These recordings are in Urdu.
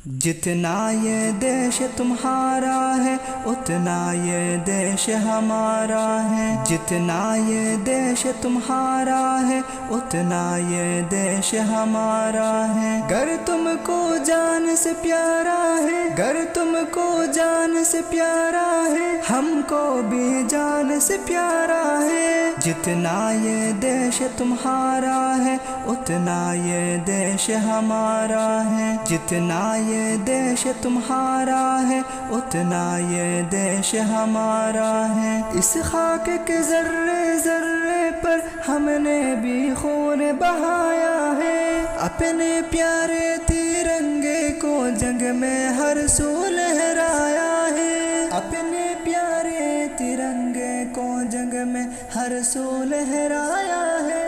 جتنا یہ دیش تمہارا ہے اتنا یہ دیش ہمارا ہے، جتنا یہ دیش تمہارا ہے اتنا یہ دیش ہمارا ہے۔ گر تم کو جان سے پیارا ہے، گر تم کو جان سے پیارا ہے، ہم کو بھی جان سے پیارا ہے۔ جتنا یہ دیش تمہارا ہے اتنا یہ دیش ہمارا ہے، جتنا یہ دیش تمہارا ہے اتنا یہ دیش ہمارا ہے۔ اس خاک کے ذرے ذرے پر ہم نے بھی خون بہایا ہے، اپنے پیارے ترنگے کو جنگ میں ہر سو لہرایا ہے، اپنے پیارے ترنگے کو جنگ میں ہر سو لہرایا ہے۔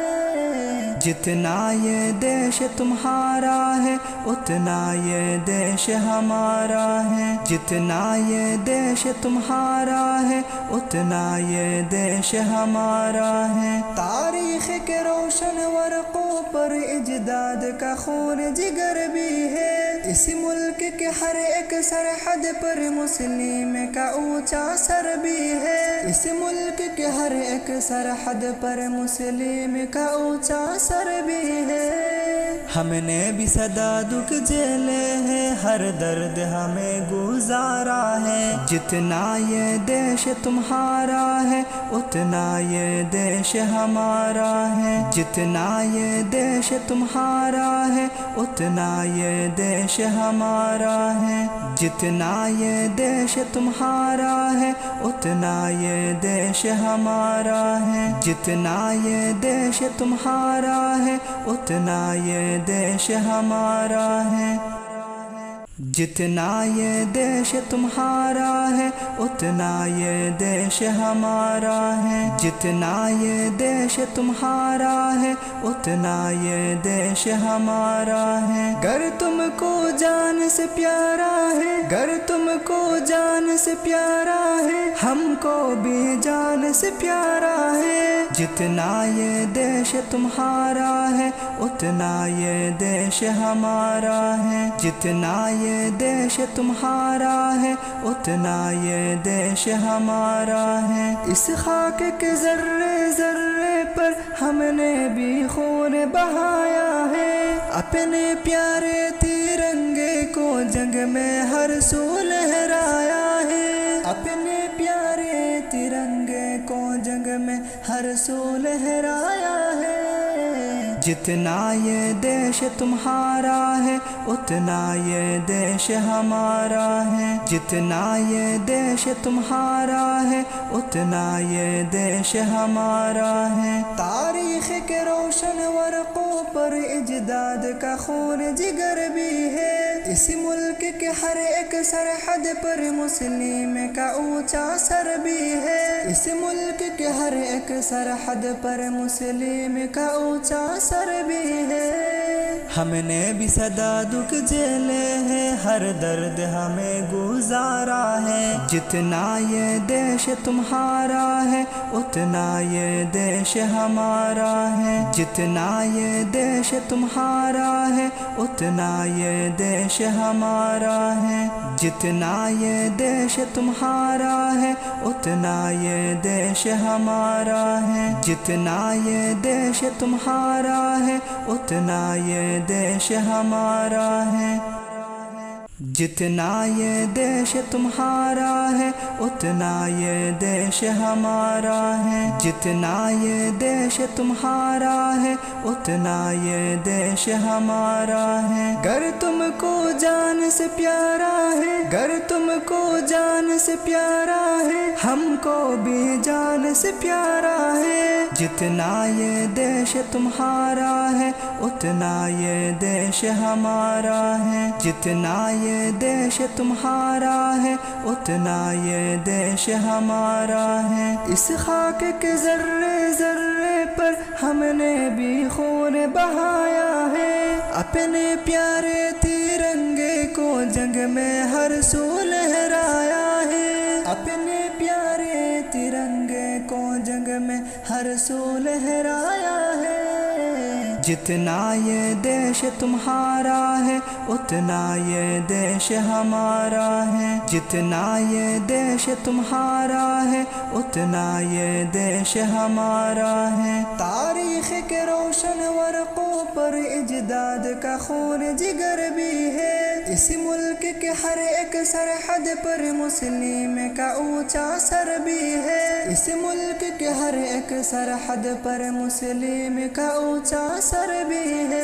جتنا یہ دیش تمہارا ہے اتنا یہ دیش ہمارا ہے، جتنا یہ دیش تمہارا ہے اتنا یہ دیش ہمارا ہے۔ تاریخ کے روشن ورقوں پر اجداد کا خون جگر بھی ہے، اس ملک کے ہر ایک سرحد پر مسلم کا اونچا سر بھی ہے، اس ملک کے ہر ایک سرحد پر مسلم کا اونچا سر بھی ہے۔ ہم نے بھی صدا دکھ جھیلے ہیں، ہر درد ہمیں گزارا ہے، جتنا یہ دیش تمہارا ہے اتنا یہ دیش ہمارا ہے، جتنا یہ دیش تمہارا ہے اتنا یہ دیش ہمارا ہے، جتنا یہ دیش تمہارا ہے اتنا یہ دیش ہمارا ہے، جتنا یہ دیش تمہارا ہے اتنا یہ دیش ہمارا ہے، جتنا یہ دیش تمہارا ہے اتنا یہ دیش ہمارا ہے، جتنا یہ دیش تمہارا ہے اتنا یہ دیش ہمارا ہے۔ گر تم کو جان سے پیارا ہے، گر تم کو جان سے پیارا ہے، ہم کو بھی جان سے پیارا ہے۔ جتنا یہ دیش تمہارا ہے اتنا یہ دیش ہمارا ہے، جتنا یہ دیش تمہارا ہے اتنا یہ دیش ہمارا ہے۔ اس خاک کے ذرے ذرے پر ہم نے بھی خون بہایا ہے، اپنے پیارے ترنگے کو جنگ میں ہر سو لہرایا ہے، اپنے پیارے ترنگے کو جنگ میں ہر سو لہرایا ہے۔ جتنا یہ دیش تمہارا ہے اتنا یہ دیش ہمارا ہے، جتنا یہ دیش تمہارا ہے اتنا یہ دیش ہمارا ہے۔ تاریخ کے روشن ورقوں پر اجداد کا خون جگر بھی ہے، اس ملک کے ہر ایک سرحد پر مسلم کا اونچا سر بھی ہے، اس ملک کے ہر ایک سرحد پر مسلم کا اونچا سر بھی ہے۔ ہم نے بھی صدا دکھ جھیلے ہیں، ہر درد ہمیں گزارا ہے، جتنا یہ دیش تمہارا ہے اتنا یہ دیش ہمارا ہے، جتنا یہ دیش تمہارا ہے اتنا یہ دیش ہمارا ہے، جتنا یہ دیش تمہارا ہے اتنا یہ دیش ہمارا ہے، جتنا یہ دیش تمہارا ہے اتنا یہ دیش ہمارا ہے، جتنا یہ دیش تمہارا ہے اتنا یہ دیش ہمارا ہے، جتنا یہ دیش تمہارا ہے اتنا یہ دیش ہمارا ہے۔ گر تم کو جان سے پیارا ہے، گر تم کو جان سے پیارا ہے، ہم کو بھی جان سے پیارا ہے۔ جتنا یہ دیش تمہارا ہے اتنا یہ دیش ہمارا ہے، جتنا یہ دیش تمہارا ہے اتنا یہ دیش ہمارا ہے۔ اس خاک کے ذرے ذرے پر ہم نے بھی خون بہایا ہے، اپنے پیارے ترنگے کو جنگ میں ہر سو لہرایا ہے، اپنے پیارے ترنگے کو جنگ میں ہر سو لہرایا ہے۔ جتنا یہ دیش تمہارا ہے اتنا یہ دیش ہمارا ہے، جتنا یہ دیش تمہارا ہے اتنا یہ دیش ہمارا ہے۔ تاریخ کے روشن ورقوں پر اجداد کا خون جگر بھی ہے، اس ملک کے ہر ایک سرحد پر مسلم کا اونچا سر بھی ہے، اس ملک کے ہر ایک سرحد پر مسلم کا اونچا سر بھی ہے۔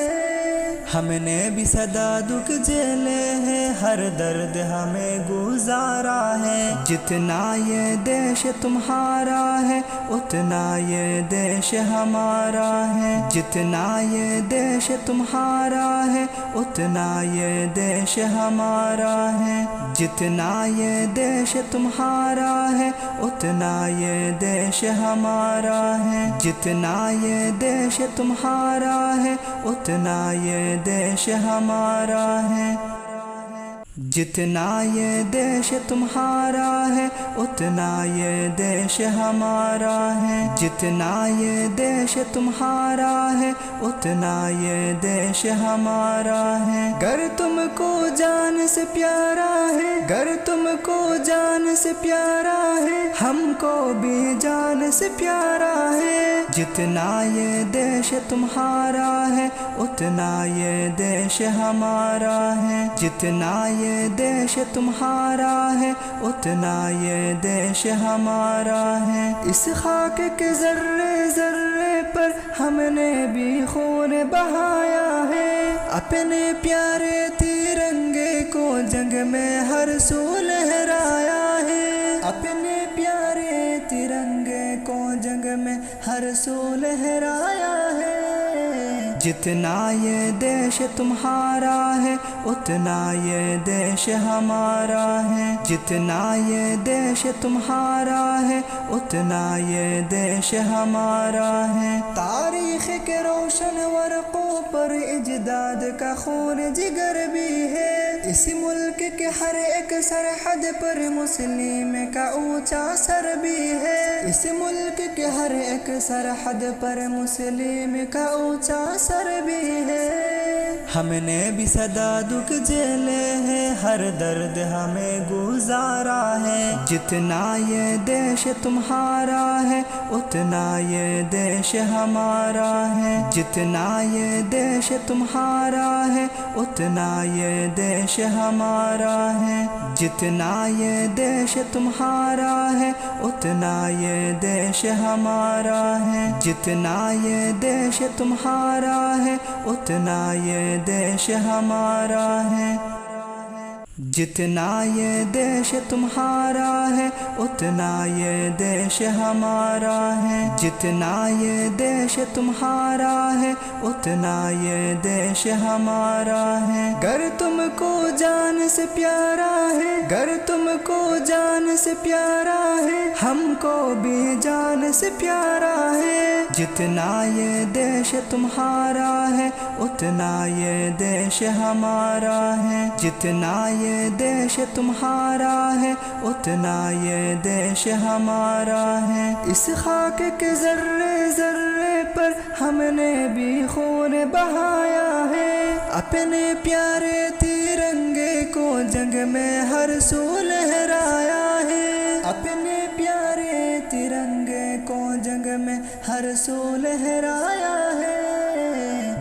ہم نے بھی صدا دکھ جھیلے ہیں، ہر درد ہمیں گزارا ہے، جتنا یہ دیش تمہارا ہے اتنا یہ دیش ہمارا ہے، جتنا یہ دیش تمہارا ہے اتنا یہ دیش ہمارا ہے، جتنا یہ دیش تمہارا ہے اتنا یہ دیش ہمارا ہے، جتنا یہ دیش تمہارا ہے اتنا یہ دیش ہمارا ہے، جتنا یہ دیش تمہارا ہے اتنا یہ دیش ہمارا ہے، جتنا یہ دیش تمہارا ہے اتنا یہ دیش ہمارا ہے۔ گر تم کو جان سے پیارا ہے، گر تم کو جان سے پیارا ہے، ہم کو بھی جان سے پیارا ہے، جتنا یہ دیش تمہارا ہے اتنا یہ دیش ہمارا ہے، جتنا یہ دیش تمہارا ہے اتنا یہ دیش ہمارا ہے۔ اس خاک کے ذرے ذرے پر ہم نے بھی خون بہایا ہے، اپنے پیارے ترنگے کو جنگ میں ہر سو لہرایا ہے، اپنے پیارے ترنگے کو جنگ میں ہر سو لہرایا ہے، جتنا یہ دیش تمہارا ہے اتنا یہ دیش ہمارا ہے، جتنا یہ دیش تمہارا ہے اتنا یہ دیش ہمارا ہے۔ تاریخ کے روشن ورقوں پر اجداد کا خون جگر بھی ہے، اس ملک کے ہر ایک سرحد پر مسلم کا اونچا سر بھی ہے، اس ملک کے ہر ایک سرحد پر مسلم کا اونچا سر بھی ہے۔ ہم نے بھی صدا دکھ جھیلے ہیں، ہر درد ہمیں گزارا ہے، جتنا یہ دیش تمہارا ہے اتنا یہ دیش ہمارا ہے، جتنا یہ دیش تمہارا ہے اتنا یہ دیش ہمارا ہے، جتنا یہ دیش تمہارا ہے اتنا یہ دیش ہمارا ہے، جتنا یہ دیش تمہارا ہے اتنا یہ دیش ہمارا ہے، جتنا یہ دیش تمہارا ہے اتنا یہ دیش ہمارا ہے، جتنا یہ دیش تمہارا ہے اتنا یہ دیش ہمارا ہے۔ گر تم کو جان سے پیارا ہے، گر تم کو جان سے پیارا ہے، ہم کو بھی جان سے پیارا ہے، جتنا یہ دیش تمہارا ہے اتنا یہ دیش ہمارا ہے، جتنا یہ دیش تمہارا ہے اتنا یہ دیش ہمارا ہے۔ اس خاک کے ذرے ذرے پر ہم نے بھی خون بہایا ہے، اپنے پیارے ترنگے کو جنگ میں ہر سو لہرایا ہے، اپنے پیارے ترنگے کو جنگ میں ہر سو لہرایا ہے،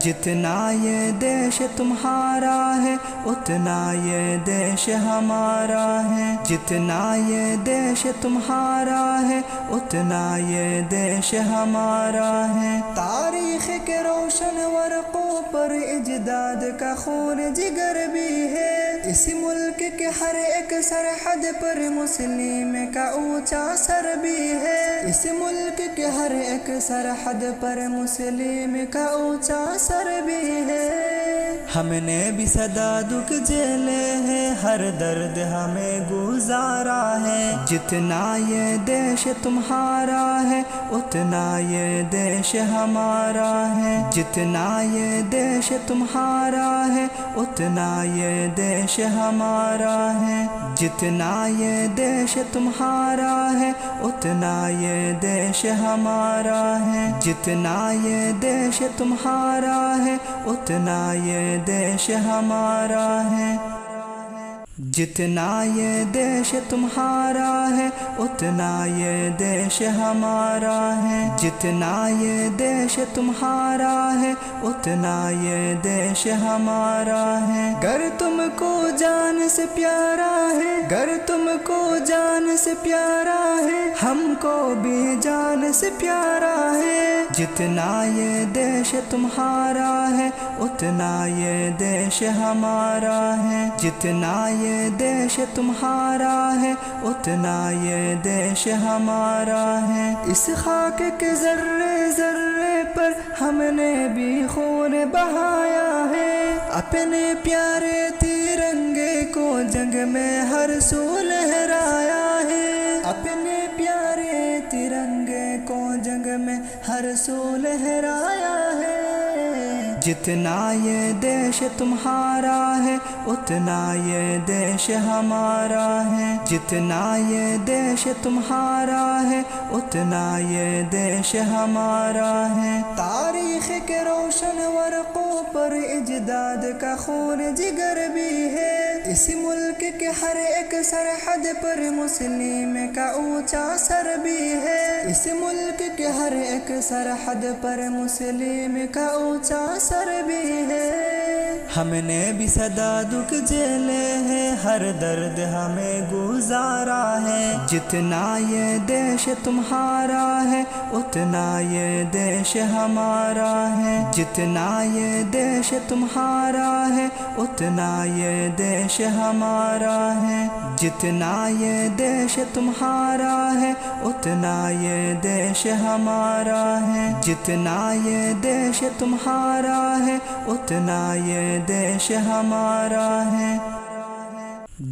جتنا یہ دیش تمہارا ہے اتنا یہ دیش ہمارا ہے، جتنا یہ دیش تمہارا ہے اتنا یہ دیش ہمارا ہے۔ تاریخ کے روشن ورقوں پر اجداد کا خون جگر بھی ہے، اس ملک کے ہر ایک سرحد پر مسلم کا اونچا سر بھی ہے، اس ملک کے ہر ایک سرحد پر مسلم کا اونچا سر بھی ہے۔ ہم نے بھی صدا دکھ جھیلے ہیں، ہر درد ہمیں گزارا ہے، جتنا یہ دیش تمہارا ہے اتنا یہ دیش ہمارا ہے، جتنا یہ دیش تمہارا ہے اتنا یہ دیش ہمارا ہے، جتنا یہ دیش تمہارا ہے اتنا یہ دیش ہمارا ہے، جتنا یہ دیش تمہارا ہے اتنا یہ دیش ہمارا ہے، جتنا یہ دیش تمہارا ہے اتنا یہ دیش ہمارا ہے، جتنا یہ دیش تمہارا ہے اتنا یہ دیش ہمارا ہے، گر تم کو جان سے پیارا ہے، گر تم کو جان سے پیارا ہے، ہم کو بھی جان سے پیارا ہے، جتنا یہ دیش تمہارا ہے اتنا یہ دیش ہمارا ہے، جتنا یہ دیش تمہارا ہے اتنا یہ دیش ہمارا ہے، اس خاک کے ذرے ذرے پر ہم نے بھی خون بہایا ہے، اپنے پیارے ترنگے کو جنگ میں ہر سو لہرایا ہے، اپنے پیارے ترنگے کو جنگ میں ہر سو لہرایا ہے، جتنا یہ دیش تمہارا ہے اتنا یہ دیش ہمارا ہے، جتنا یہ دیش تمہارا ہے اتنا یہ دیش ہمارا ہے، تاریخ کے روشن ورقوں پر اجداد کا خون جگر بھی ہے، اس ملک کے ہر ایک سرحد پر مسلم کا اونچا سر بھی ہے، اس ملک کے ہر ایک سرحد پر مسلم کا اونچا سر بھی ہے، ہم نے بھی صدا دکھ جھیلے ہیں، ہر درد ہمیں گزارا ہے، جتنا یہ دیش تمہارا ہے اتنا یہ دیش ہمارا ہے، جتنا یہ دیش تمہارا ہے اتنا یہ دیش ہمارا ہے، جتنا یہ دیش تمہارا ہے اتنا یہ دیش ہمارا ہے، جتنا یہ دیش تمہارا ہے اتنا یہ دیش ہمارا ہے،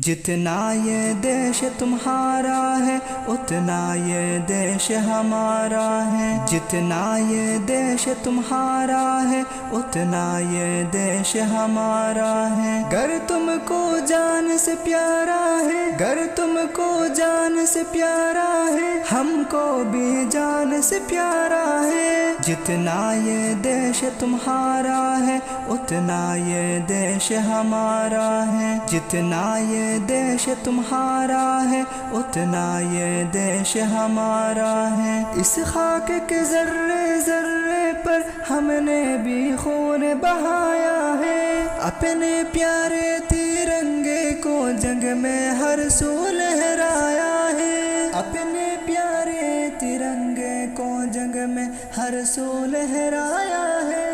جتنا یہ دیش تمہارا ہے اتنا یہ دیش ہمارا ہے، جتنا یہ دیش تمہارا ہے اتنا یہ دیش ہمارا ہے، گر تم کو جان سے پیارا ہے، گر تم کو جان سے پیارا ہے، ہم کو بھی جان سے پیارا ہے، جتنا یہ دیش تمہارا ہے اتنا یہ دیش ہمارا ہے، جتنا یہ دیش تمہارا ہے اتنا یہ دیش ہمارا ہے، اس خاک کے ذرے ذرے پر ہم نے بھی خون بہایا ہے، اپنے پیارے ترنگے کو جنگ میں ہر سو لہرایا ہے، اپنے پیارے ترنگے کو جنگ میں ہر سو لہرایا ہے،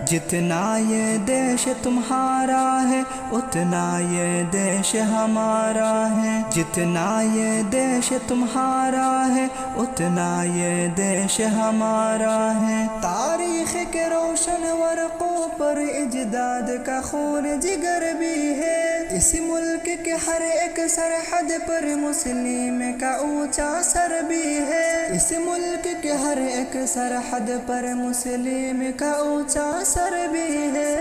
جتنا یہ دیش تمہارا ہے اتنا یہ دیش ہمارا ہے، جتنا یہ دیش تمہارا ہے اتنا یہ دیش ہمارا ہے، تاریخ کے روشن ورقوں پر اجداد کا خون جگر بھی ہے، اس ملک کے ہر ایک سرحد پر مسلم کا اونچا سر بھی ہے، اس ملک کے ہر ایک سرحد پر مسلم کا اونچا سر بھی ہے،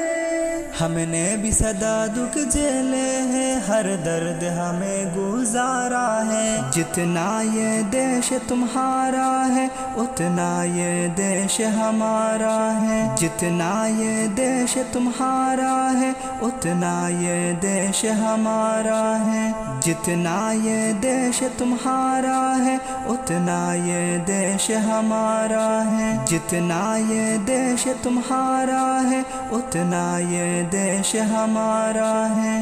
ہم نے بھی صدا دکھ جھیلے ہیں، ہر درد ہمیں گزارا ہے، جتنا یہ دیش تمہارا ہے اتنا یہ دیش ہمارا ہے، جتنا یہ دیش تمہارا ہے اتنا یہ دیش ہمارا ہے، جتنا یہ دیش تمہارا ہے اتنا یہ دیش ہمارا ہے، جتنا یہ دیش تمہارا ہے اتنا یہ دیش ہمارا ہے،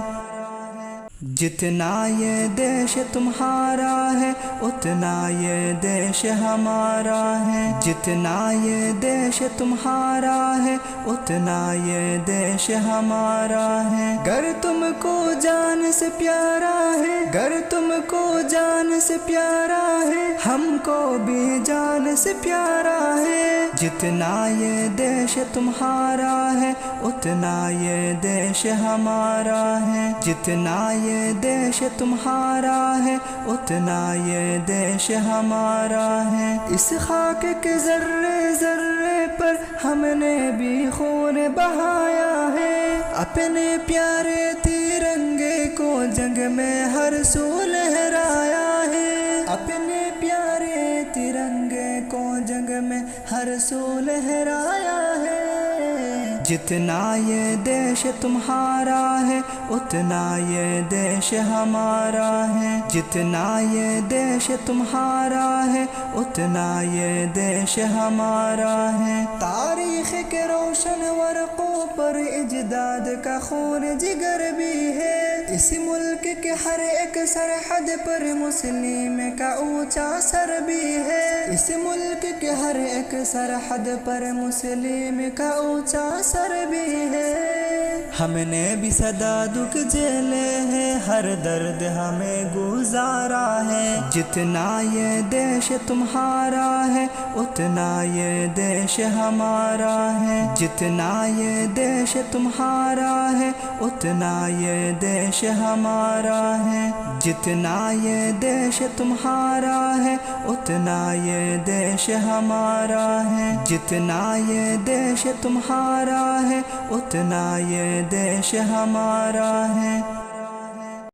جتنا یہ دیش تمہارا ہے اتنا یہ دیش ہمارا ہے، جتنا یہ دیش تمہارا ہے اتنا یہ دیش ہمارا ہے۔ گر تم کو جان سے پیارا ہے، گر تم کو جان سے پیارا ہے، ہم کو بھی جان سے پیارا ہے۔ جتنا یہ دیش تمہارا ہے اتنا یہ دیش ہمارا ہے، جتنا یہ دیش تمہارا ہے اتنا یہ دیش ہمارا ہے۔ اس خاک کے ذرے ذرے پر ہم نے بھی خون بہایا ہے، اپنے پیارے ترنگے کو جنگ میں ہر سو لہرایا ہے، اپنے پیارے ترنگے کو جنگ میں ہر سو لہرایا ہے۔ جتنا یہ دیش تمہارا ہے اتنا یہ دیش ہمارا ہے، جتنا یہ دیش تمہارا ہے اتنا یہ دیش ہمارا ہے۔ تاریخ کے روشن ورقوں پر اجداد کا خون جگر بھی ہے، اس ملک کے ہر ایک سرحد پر مسلم کا اونچا سر بھی ہے، اس ملک کے ہر ایک سرحد پر مسلم کا اونچا سر بھی ہے۔ ہم نے بھی صدا دکھ جھیلے ہیں، ہر درد ہمیں گزارا ہے، جتنا یہ دیش تمہارا ہے اتنا یہ دیش ہمارا ہے، جتنا یہ دیش تمہارا ہے اتنا یہ دیش ہمارا ہے، جتنا یہ دیش تمہارا ہے اتنا یہ دیش ہمارا ہے، جتنا یہ دیش تمہارا ہے اتنا یہ دیش ہمارا ہے۔